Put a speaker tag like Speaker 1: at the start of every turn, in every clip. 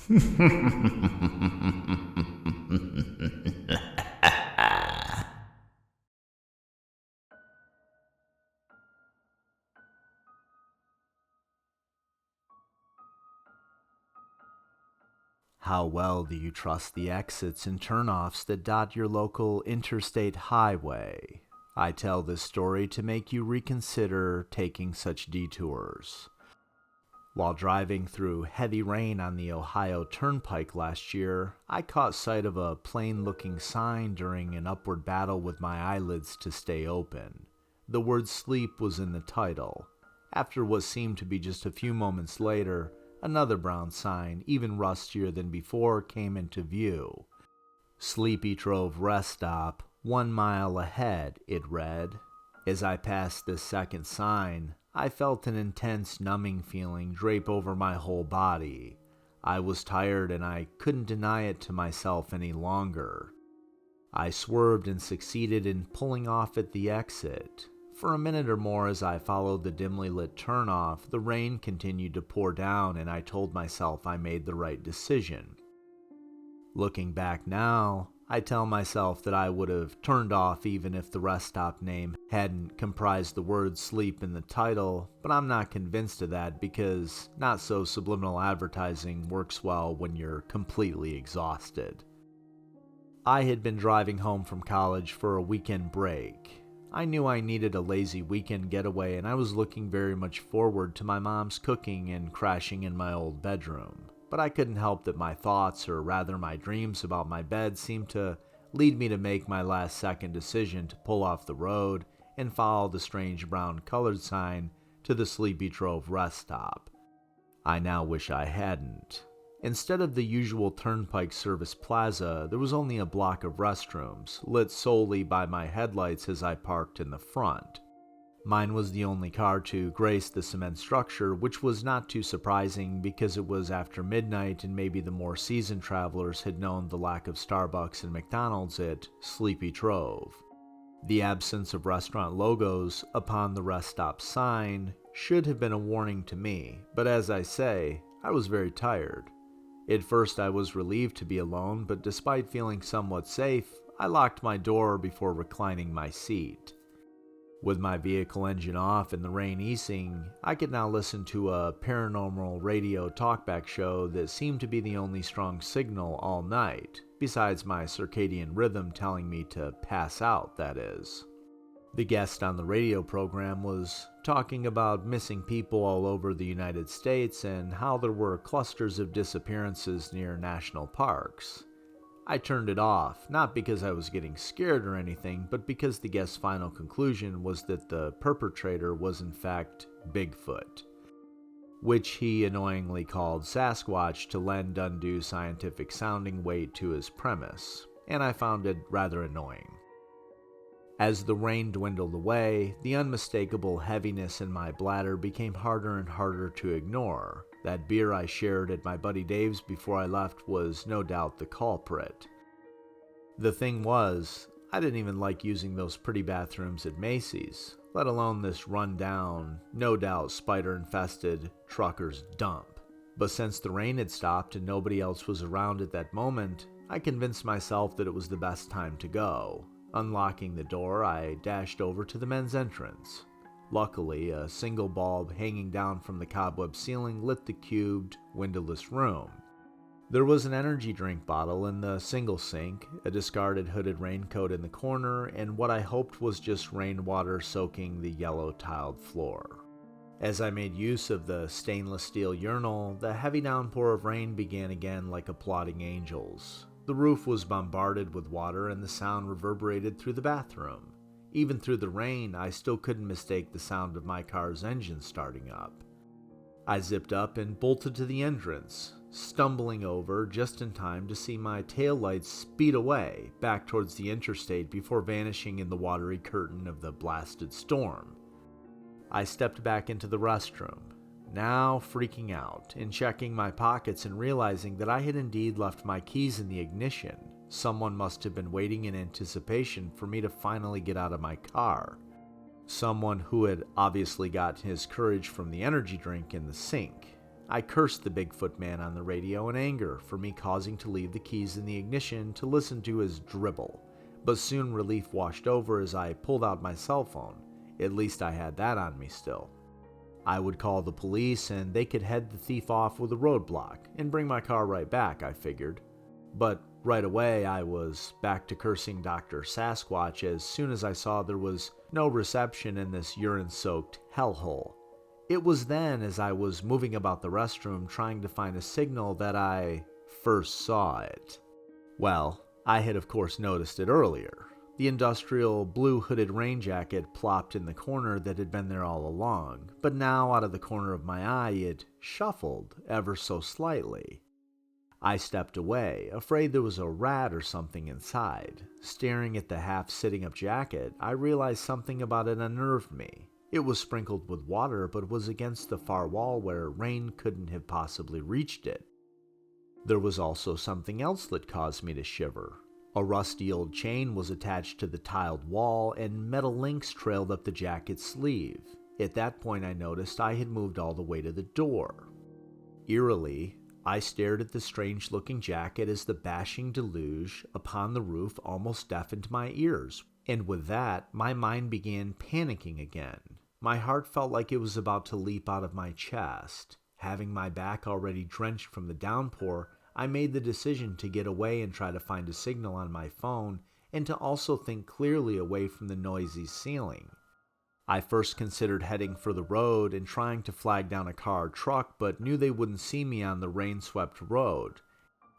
Speaker 1: How well do you trust the exits and turnoffs that dot your local interstate highway? I tell this story to make you reconsider taking such detours. While driving through heavy rain on the Ohio Turnpike last year, I caught sight of a plain-looking sign during an upward battle with my eyelids to stay open. The word sleep was in the title. After what seemed to be just a few moments later, another brown sign, even rustier than before, came into view. Sleepy Trove Rest Stop, 1 mile ahead, it read. As I passed this second sign, I felt an intense numbing feeling drape over my whole body. I was tired and I couldn't deny it to myself any longer. I swerved and succeeded in pulling off at the exit. For a minute or more as I followed the dimly lit turnoff, the rain continued to pour down and I told myself I made the right decision. Looking back now, I tell myself that I would have turned off even if the rest stop name hadn't comprised the word sleep in the title, but I'm not convinced of that because not so subliminal advertising works well when you're completely exhausted. I had been driving home from college for a weekend break. I knew I needed a lazy weekend getaway and I was looking very much forward to my mom's cooking and crashing in my old bedroom. But I couldn't help that my thoughts, or rather my dreams about my bed, seemed to lead me to make my last-second decision to pull off the road and follow the strange brown-colored sign to the Sleepy Trove Rest Stop. I now wish I hadn't. Instead of the usual Turnpike Service Plaza, there was only a block of restrooms, lit solely by my headlights as I parked in the front. Mine was the only car to grace the cement structure, which was not too surprising because it was after midnight and maybe the more seasoned travelers had known the lack of Starbucks and McDonald's at Sleepy Trove. The absence of restaurant logos upon the rest stop sign should have been a warning to me, but as I say, I was very tired. At first I was relieved to be alone, but despite feeling somewhat safe, I locked my door before reclining my seat. With my vehicle engine off and the rain easing, I could now listen to a paranormal radio talkback show that seemed to be the only strong signal all night, besides my circadian rhythm telling me to pass out, that is. The guest on the radio program was talking about missing people all over the United States and how there were clusters of disappearances near national parks. I turned it off, not because I was getting scared or anything, but because the guest's final conclusion was that the perpetrator was in fact Bigfoot, which he annoyingly called Sasquatch to lend undue scientific sounding weight to his premise, and I found it rather annoying. As the rain dwindled away, the unmistakable heaviness in my bladder became harder and harder to ignore. That beer I shared at my buddy Dave's before I left was no doubt the culprit. The thing was, I didn't even like using those pretty bathrooms at Macy's, let alone this run-down, no doubt spider-infested trucker's dump. But since the rain had stopped and nobody else was around at that moment, I convinced myself that it was the best time to go. Unlocking the door, I dashed over to the men's entrance. Luckily, a single bulb hanging down from the cobweb ceiling lit the cubed, windowless room. There was an energy drink bottle in the single sink, a discarded hooded raincoat in the corner, and what I hoped was just rainwater soaking the yellow tiled floor. As I made use of the stainless steel urinal, the heavy downpour of rain began again like applauding angels. The roof was bombarded with water and the sound reverberated through the bathroom. Even through the rain, I still couldn't mistake the sound of my car's engine starting up. I zipped up and bolted to the entrance, stumbling over just in time to see my taillights speed away back towards the interstate before vanishing in the watery curtain of the blasted storm. I stepped back into the restroom, now freaking out and checking my pockets and realizing that I had indeed left my keys in the ignition. Someone must have been waiting in anticipation for me to finally get out of my car. Someone who had obviously gotten his courage from the energy drink in the sink. I cursed the Bigfoot man on the radio in anger for me causing to leave the keys in the ignition to listen to his dribble, but soon relief washed over as I pulled out my cell phone. At least I had that on me still. I would call the police and they could head the thief off with a roadblock and bring my car right back, I figured. But right away I was back to cursing Dr. Sasquatch as soon as I saw there was no reception in this urine-soaked hellhole. It was then, as I was moving about the restroom trying to find a signal, that I first saw it. Well, I had of course noticed it earlier. The industrial blue hooded rain jacket plopped in the corner that had been there all along, but now out of the corner of my eye it shuffled ever so slightly. I stepped away, afraid there was a rat or something inside. Staring at the half-sitting-up jacket, I realized something about it unnerved me. It was sprinkled with water, but was against the far wall where rain couldn't have possibly reached it. There was also something else that caused me to shiver. A rusty old chain was attached to the tiled wall, and metal links trailed up the jacket's sleeve. At that point I noticed I had moved all the way to the door. Eerily, I stared at the strange-looking jacket as the bashing deluge upon the roof almost deafened my ears, and with that, my mind began panicking again. My heart felt like it was about to leap out of my chest. Having my back already drenched from the downpour, I made the decision to get away and try to find a signal on my phone, and to also think clearly away from the noisy ceiling. I first considered heading for the road and trying to flag down a car or truck, but knew they wouldn't see me on the rain-swept road.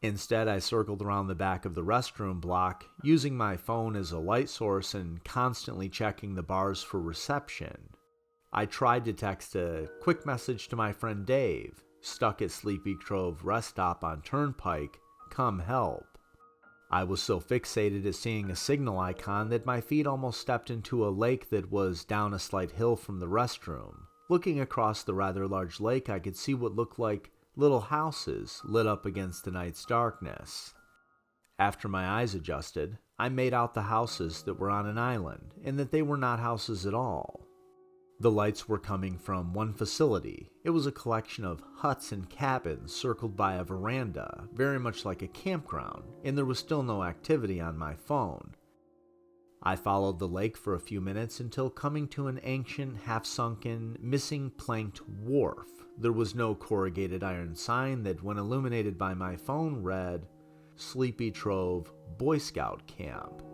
Speaker 1: Instead, I circled around the back of the restroom block, using my phone as a light source and constantly checking the bars for reception. I tried to text a quick message to my friend Dave, stuck at Sleepy Cove Rest Stop on Turnpike, "Come help." I was so fixated at seeing a signal icon that my feet almost stepped into a lake that was down a slight hill from the restroom. Looking across the rather large lake, I could see what looked like little houses lit up against the night's darkness. After my eyes adjusted, I made out the houses that were on an island, and that they were not houses at all. The lights were coming from one facility. It was a collection of huts and cabins circled by a veranda, very much like a campground, and there was still no activity on my phone. I followed the lake for a few minutes until coming to an ancient, half-sunken, missing planked wharf. There was no corrugated iron sign that, when illuminated by my phone, read, "Sleepy Trove Boy Scout Camp."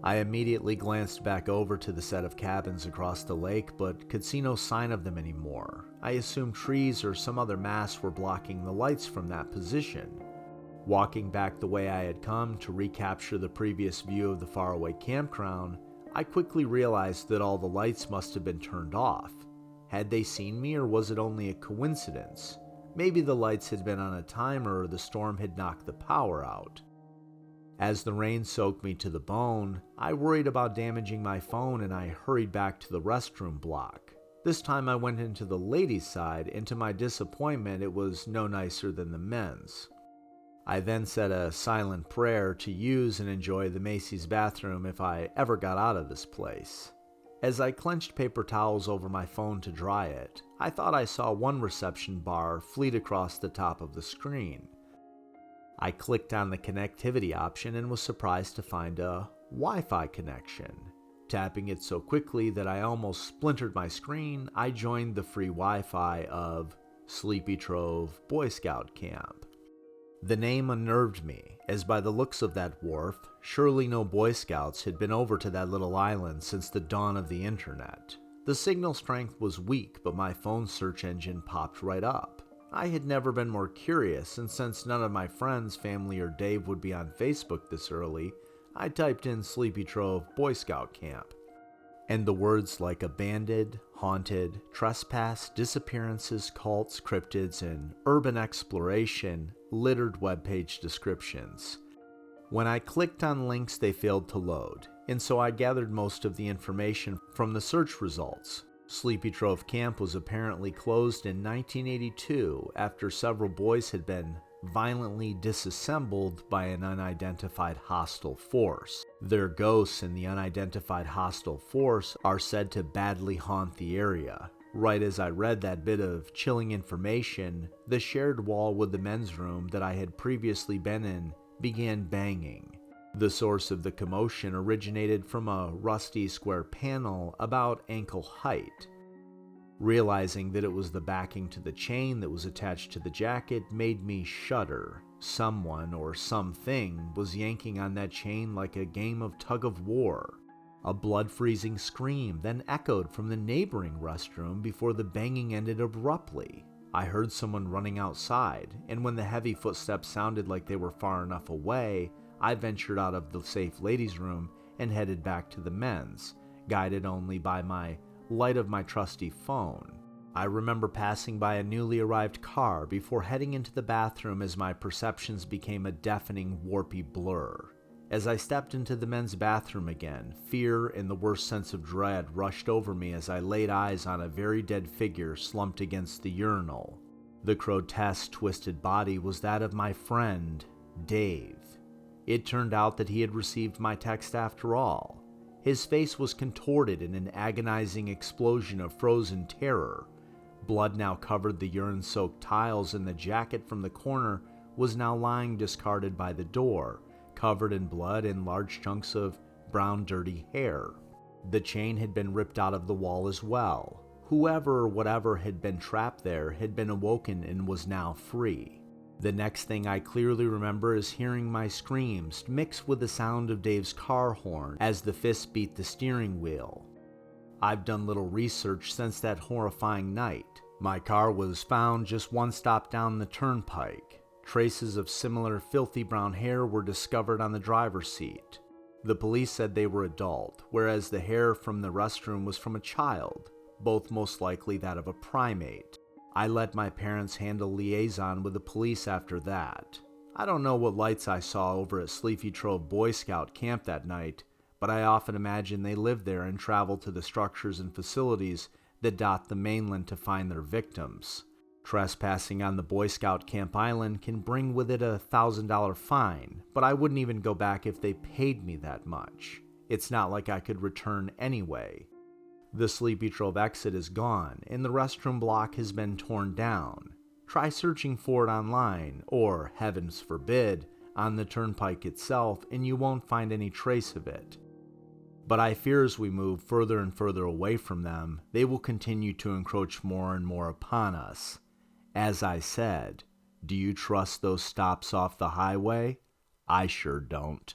Speaker 1: I immediately glanced back over to the set of cabins across the lake, but could see no sign of them anymore. I assumed trees or some other mass were blocking the lights from that position. Walking back the way I had come to recapture the previous view of the faraway campground, I quickly realized that all the lights must have been turned off. Had they seen me, or was it only a coincidence? Maybe the lights had been on a timer or the storm had knocked the power out. As the rain soaked me to the bone, I worried about damaging my phone and I hurried back to the restroom block. This time I went into the ladies' side, and to my disappointment it was no nicer than the men's. I then said a silent prayer to use and enjoy the Macy's bathroom if I ever got out of this place. As I clenched paper towels over my phone to dry it, I thought I saw one reception bar fleet across the top of the screen. I clicked on the connectivity option and was surprised to find a Wi-Fi connection. Tapping it so quickly that I almost splintered my screen, I joined the free Wi-Fi of Sleepy Trove Boy Scout Camp. The name unnerved me, as by the looks of that wharf, surely no Boy Scouts had been over to that little island since the dawn of the internet. The signal strength was weak, but my phone's search engine popped right up. I had never been more curious, and since none of my friends, family, or Dave would be on Facebook this early, I typed in Sleepy Trove Boy Scout Camp. And the words like abandoned, haunted, trespass, disappearances, cults, cryptids, and urban exploration littered webpage descriptions. When I clicked on links, they failed to load, and so I gathered most of the information from the search results. Sleepy Trove Camp was apparently closed in 1982 after several boys had been violently disassembled by an unidentified hostile force. Their ghosts and the unidentified hostile force are said to badly haunt the area. Right as I read that bit of chilling information, the shared wall with the men's room that I had previously been in began banging. The source of the commotion originated from a rusty square panel about ankle height. Realizing that it was the backing to the chain that was attached to the jacket made me shudder. Someone or something was yanking on that chain like a game of tug-of-war. A blood-freezing scream then echoed from the neighboring restroom before the banging ended abruptly. I heard someone running outside, and when the heavy footsteps sounded like they were far enough away, I ventured out of the safe ladies' room and headed back to the men's, guided only by my light of my trusty phone. I remember passing by a newly arrived car before heading into the bathroom as my perceptions became a deafening, warpy blur. As I stepped into the men's bathroom again, fear and the worst sense of dread rushed over me as I laid eyes on a very dead figure slumped against the urinal. The grotesque, twisted body was that of my friend, Dave. It turned out that he had received my text after all. His face was contorted in an agonizing explosion of frozen terror. Blood now covered the urine-soaked tiles, and the jacket from the corner was now lying discarded by the door, covered in blood and large chunks of brown dirty hair. The chain had been ripped out of the wall as well. Whoever or whatever had been trapped there had been awoken and was now free. The next thing I clearly remember is hearing my screams mixed with the sound of Dave's car horn as the fist beat the steering wheel. I've done little research since that horrifying night. My car was found just one stop down the turnpike. Traces of similar filthy brown hair were discovered on the driver's seat. The police said they were adult, whereas the hair from the restroom was from a child, both most likely that of a primate. I let my parents handle liaison with the police after that. I don't know what lights I saw over at Sleepy Trove Boy Scout camp that night, but I often imagine they lived there and traveled to the structures and facilities that dot the mainland to find their victims. Trespassing on the Boy Scout Camp Island can bring with it a $1,000 fine, but I wouldn't even go back if they paid me that much. It's not like I could return anyway. The Sleepy Trove exit is gone, and the restroom block has been torn down. Try searching for it online, or, heavens forbid, on the turnpike itself, and you won't find any trace of it. But I fear as we move further and further away from them, they will continue to encroach more and more upon us. As I said, do you trust those stops off the highway? I sure don't.